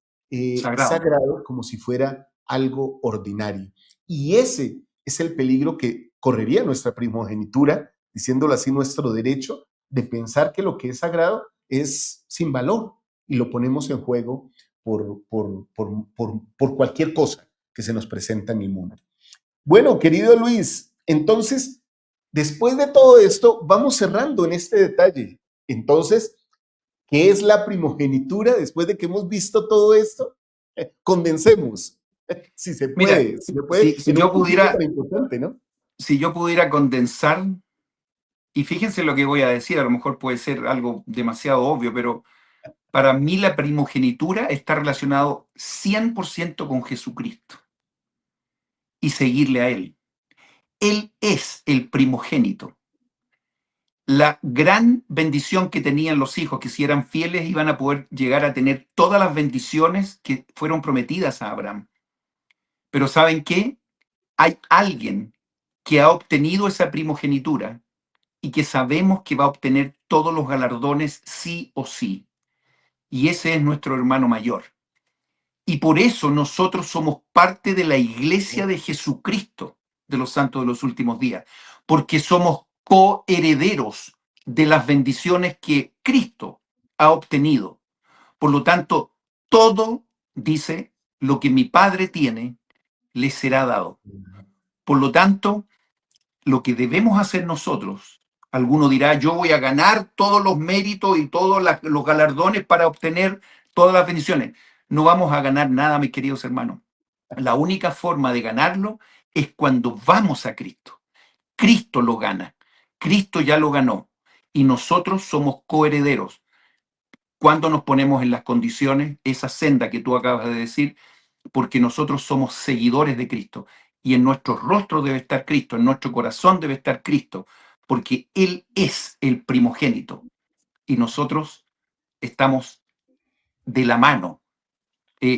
Sagrado. sagrado como si fuera algo ordinario. Y ese es el peligro que correría nuestra primogenitura, diciéndolo así, nuestro derecho de pensar que lo que es sagrado es sin valor y lo ponemos en juego por cualquier cosa que se nos presenta en el mundo. Bueno, querido Luis, entonces, después de todo esto, vamos cerrando en este detalle. Entonces, ¿qué es la primogenitura después de que hemos visto todo esto? Condensemos, si se Mira, puede, si se si, puede, si en un yo principio tan pudiera, importante, ¿no? si yo pudiera condensar, y fíjense lo que voy a decir, a lo mejor puede ser algo demasiado obvio, pero para mí la primogenitura está relacionado 100% con Jesucristo y seguirle a Él. Él es el primogénito. La gran bendición que tenían los hijos, que si eran fieles iban a poder llegar a tener todas las bendiciones que fueron prometidas a Abraham. Pero ¿saben qué? Hay alguien que ha obtenido esa primogenitura y que sabemos que va a obtener todos los galardones sí o sí. Y ese es nuestro hermano mayor. Y por eso nosotros somos parte de la iglesia de Jesucristo de los santos de los últimos días, porque somos coherederos de las bendiciones que Cristo ha obtenido. Por lo tanto, todo, dice, lo que mi Padre tiene, le será dado. Por lo tanto, lo que debemos hacer nosotros, alguno dirá, yo voy a ganar todos los méritos y todos los galardones para obtener todas las bendiciones. No vamos a ganar nada, mis queridos hermanos. La única forma de ganarlo es cuando vamos a Cristo. Cristo lo gana. Cristo ya lo ganó. Y nosotros somos coherederos. Cuando nos ponemos en las condiciones, esa senda que tú acabas de decir, porque nosotros somos seguidores de Cristo y en nuestro rostro debe estar Cristo, en nuestro corazón debe estar Cristo, porque Él es el primogénito y nosotros estamos de la mano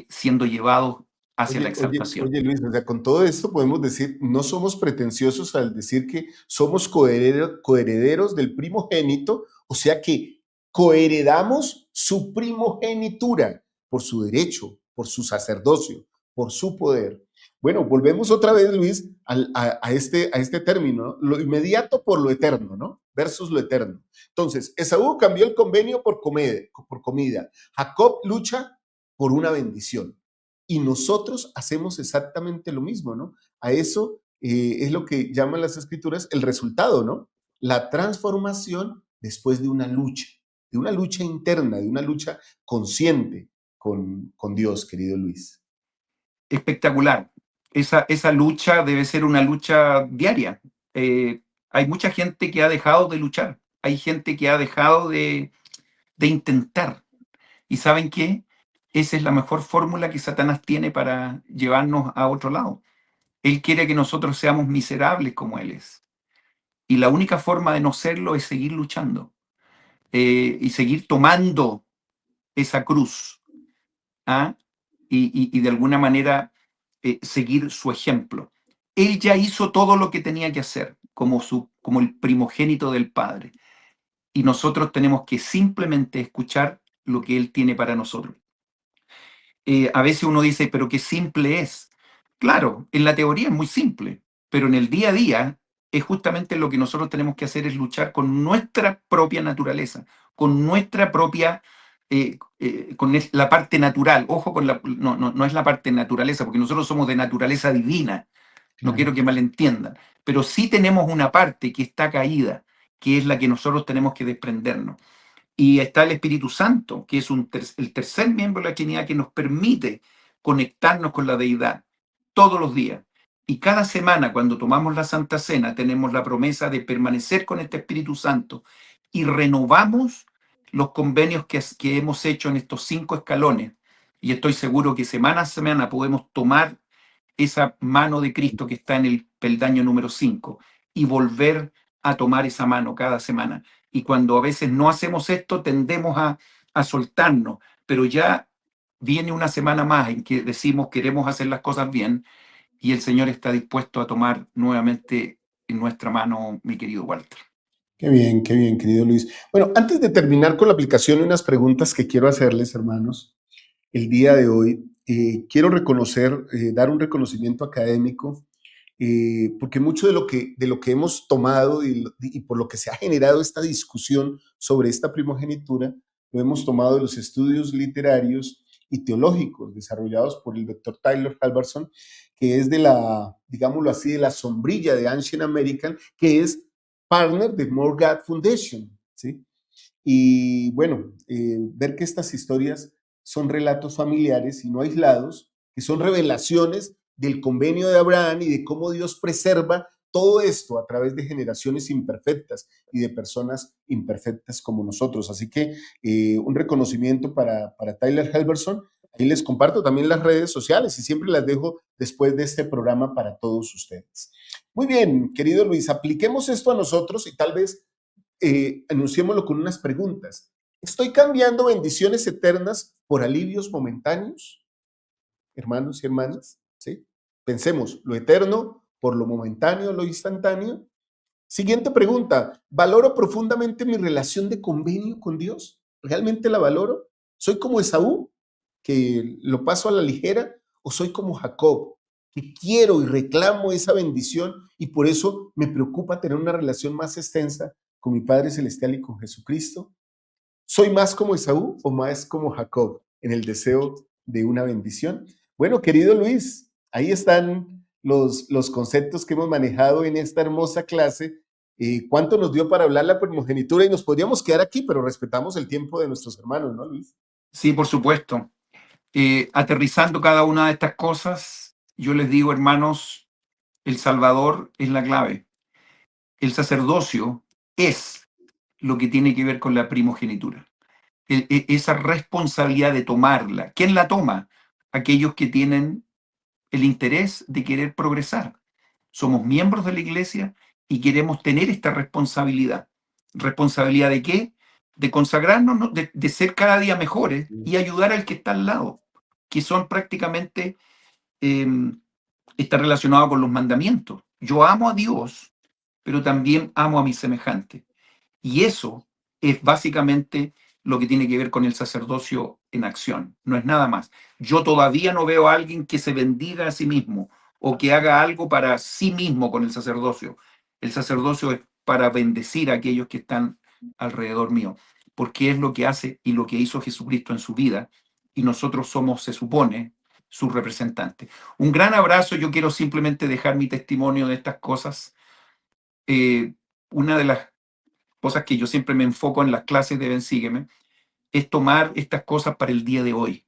siendo llevados hacia la exaltación. Oye, Luis, o sea, con todo esto podemos decir, no somos pretenciosos al decir que somos coherederos del primogénito, o sea que coheredamos su primogenitura por su derecho, por su sacerdocio, por su poder. Bueno, volvemos otra vez, Luis, a este término, ¿no? Lo inmediato por lo eterno, ¿no? Versus lo eterno. Entonces, Esaú cambió el convenio por comida. Jacob lucha por una bendición. Y nosotros hacemos exactamente lo mismo, ¿no? A eso es lo que llaman las escrituras el resultado, ¿no? La transformación después de una lucha interna, de una lucha consciente con Dios, querido Luis. Espectacular. Esa lucha debe ser una lucha diaria. Hay mucha gente que ha dejado de luchar, hay gente que ha dejado de intentar. ¿Y saben qué? Esa es la mejor fórmula que Satanás tiene para llevarnos a otro lado. Él quiere que nosotros seamos miserables como Él es. Y la única forma de no serlo es seguir luchando y seguir tomando esa cruz. ¿Ah? Y de alguna manera seguir su ejemplo. Él ya hizo todo lo que tenía que hacer como el primogénito del Padre. Y nosotros tenemos que simplemente escuchar lo que Él tiene para nosotros. A veces uno dice, pero qué simple es. Claro, en la teoría es muy simple, pero en el día a día es justamente lo que nosotros tenemos que hacer es luchar con nuestra propia naturaleza, con nuestra propia, la parte natural. Ojo con no es la parte naturaleza, porque nosotros somos de naturaleza divina, no Claro. quiero que malentiendan, pero sí tenemos una parte que está caída, que es la que nosotros tenemos que desprendernos. Y está el Espíritu Santo, que es el tercer miembro de la Trinidad que nos permite conectarnos con la deidad todos los días. Y cada semana, cuando tomamos la Santa Cena, tenemos la promesa de permanecer con este Espíritu Santo y renovamos los convenios que hemos hecho en estos 5 escalones. Y estoy seguro que semana a semana podemos tomar esa mano de Cristo que está en el peldaño número 5 y volver a tomar esa mano cada semana y cuando a veces no hacemos esto tendemos a soltarnos, pero ya viene una semana más en que decimos queremos hacer las cosas bien y el Señor está dispuesto a tomar nuevamente en nuestra mano, mi querido Walter. Qué bien, querido Luis. Bueno, antes de terminar con la aplicación, unas preguntas que quiero hacerles, hermanos, el día de hoy. Quiero reconocer, dar un reconocimiento académico, porque mucho de lo que hemos tomado y por lo que se ha generado esta discusión sobre esta primogenitura, lo hemos tomado de los estudios literarios y teológicos desarrollados por el doctor Tyler Halverson, que es de la, digámoslo así, de la sombrilla de Ancient American, que es partner de More God Foundation, ¿sí? Y bueno, ver que estas historias son relatos familiares y no aislados, que son revelaciones del convenio de Abraham y de cómo Dios preserva todo esto a través de generaciones imperfectas y de personas imperfectas como nosotros. Así que un reconocimiento para Tyler Halverson. Ahí les comparto también las redes sociales y siempre las dejo después de este programa para todos ustedes. Muy bien, querido Luis, apliquemos esto a nosotros y tal vez anunciémoslo con unas preguntas. ¿Estoy cambiando bendiciones eternas por alivios momentáneos, hermanos y hermanas? ¿Sí? Pensemos, lo eterno por lo momentáneo, lo instantáneo. Siguiente pregunta, ¿valoro profundamente mi relación de convenio con Dios? ¿Realmente la valoro? ¿Soy como Esaú, que lo paso a la ligera? ¿O soy como Jacob, que quiero y reclamo esa bendición y por eso me preocupa tener una relación más extensa con mi Padre Celestial y con Jesucristo? ¿Soy más como Esaú o más como Jacob en el deseo de una bendición? Bueno, querido Luis, ahí están los conceptos que hemos manejado en esta hermosa clase. ¿Cuánto nos dio para hablar la primogenitura? Y nos podríamos quedar aquí, pero respetamos el tiempo de nuestros hermanos, ¿no, Luis? Sí, por supuesto. Aterrizando cada una de estas cosas, yo les digo, hermanos, el Salvador es la clave. El sacerdocio es lo que tiene que ver con la primogenitura. Esa responsabilidad de tomarla. ¿Quién la toma? Aquellos que tienen el interés de querer progresar. Somos miembros de la iglesia y queremos tener esta responsabilidad. ¿Responsabilidad de qué? De consagrarnos, ¿no? De ser cada día mejores y ayudar al que está al lado, que son prácticamente, eh, está relacionado con los mandamientos. Yo amo a Dios, pero también amo a mis semejantes. Y eso es básicamente lo que tiene que ver con el sacerdocio en acción, no es nada más. Yo todavía no veo a alguien que se bendiga a sí mismo o que haga algo para sí mismo con el sacerdocio. El sacerdocio es para bendecir a aquellos que están alrededor mío, porque es lo que hace y lo que hizo Jesucristo en su vida, y nosotros somos, se supone, sus representantes. Un gran abrazo, yo quiero simplemente dejar mi testimonio de estas cosas. Una de las cosas que yo siempre me enfoco en las clases de Ven Sígueme, es tomar estas cosas para el día de hoy,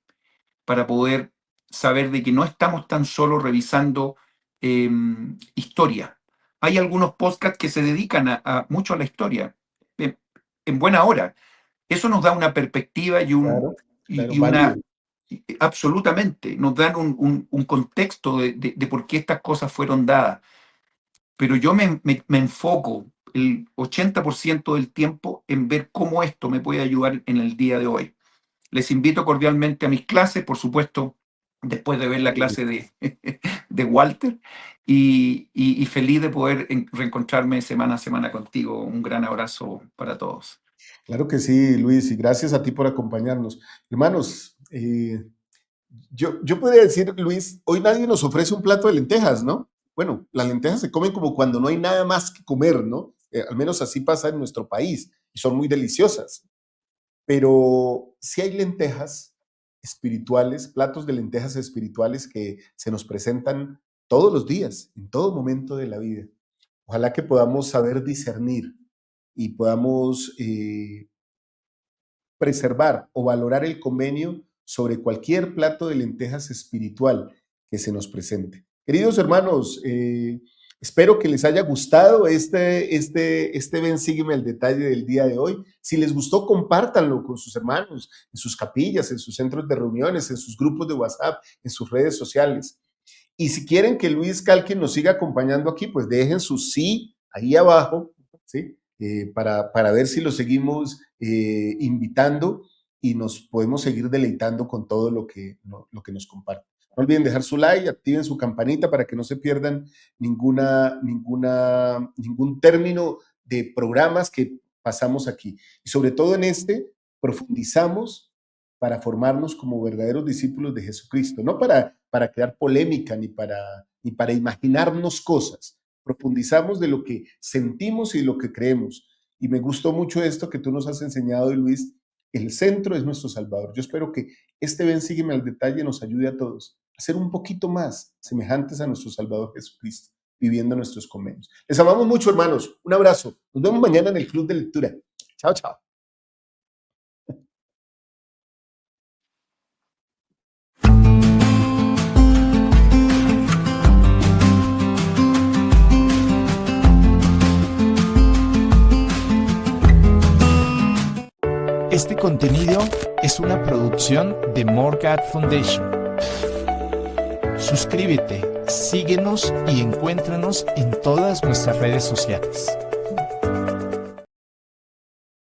para poder saber de que no estamos tan solo revisando eh, historia. Hay algunos podcasts que se dedican mucho a la historia, en buena hora. Eso nos da una perspectiva Claro, claro, y válido. una, absolutamente, nos dan un contexto de por qué estas cosas fueron dadas. Pero yo me enfoco el 80% del tiempo en ver cómo esto me puede ayudar en el día de hoy. Les invito cordialmente a mis clases, por supuesto, después de ver la clase de Walter, y feliz de poder reencontrarme semana a semana contigo. Un gran abrazo para todos. Claro que sí, Luis, y gracias a ti por acompañarnos. Hermanos, yo podría decir, Luis, hoy nadie nos ofrece un plato de lentejas, ¿no? Bueno, las lentejas se comen como cuando no hay nada más que comer, ¿no? Al menos así pasa en nuestro país y son muy deliciosas. Pero sí hay lentejas espirituales, platos de lentejas espirituales que se nos presentan todos los días, en todo momento de la vida. Ojalá que podamos saber discernir y podamos preservar o valorar el convenio sobre cualquier plato de lentejas espiritual que se nos presente. Queridos hermanos, espero que les haya gustado este Ven, sígueme al detalle del día de hoy. Si les gustó, compártanlo con sus hermanos, en sus capillas, en sus centros de reuniones, en sus grupos de WhatsApp, en sus redes sociales. Y si quieren que Luis Calkin nos siga acompañando aquí, pues dejen su sí ahí abajo, ¿sí? para ver si lo seguimos invitando y nos podemos seguir deleitando con todo lo que nos comparte. No olviden dejar su like, activen su campanita para que no se pierdan ningún término de programas que pasamos aquí. Y sobre todo en profundizamos para formarnos como verdaderos discípulos de Jesucristo, no para crear polémica ni para imaginarnos cosas. Profundizamos de lo que sentimos y lo que creemos. Y me gustó mucho esto que tú nos has enseñado, Luis. El centro es nuestro Salvador. Yo espero que Ven, sígueme al detalle nos ayude a todos a ser un poquito más semejantes a nuestro Salvador Jesucristo, viviendo nuestros convenios. Les amamos mucho, hermanos. Un abrazo. Nos vemos mañana en el Club de Lectura. Chao, chao. Este contenido es una producción de More God Foundation. Suscríbete, síguenos y encuéntranos en todas nuestras redes sociales.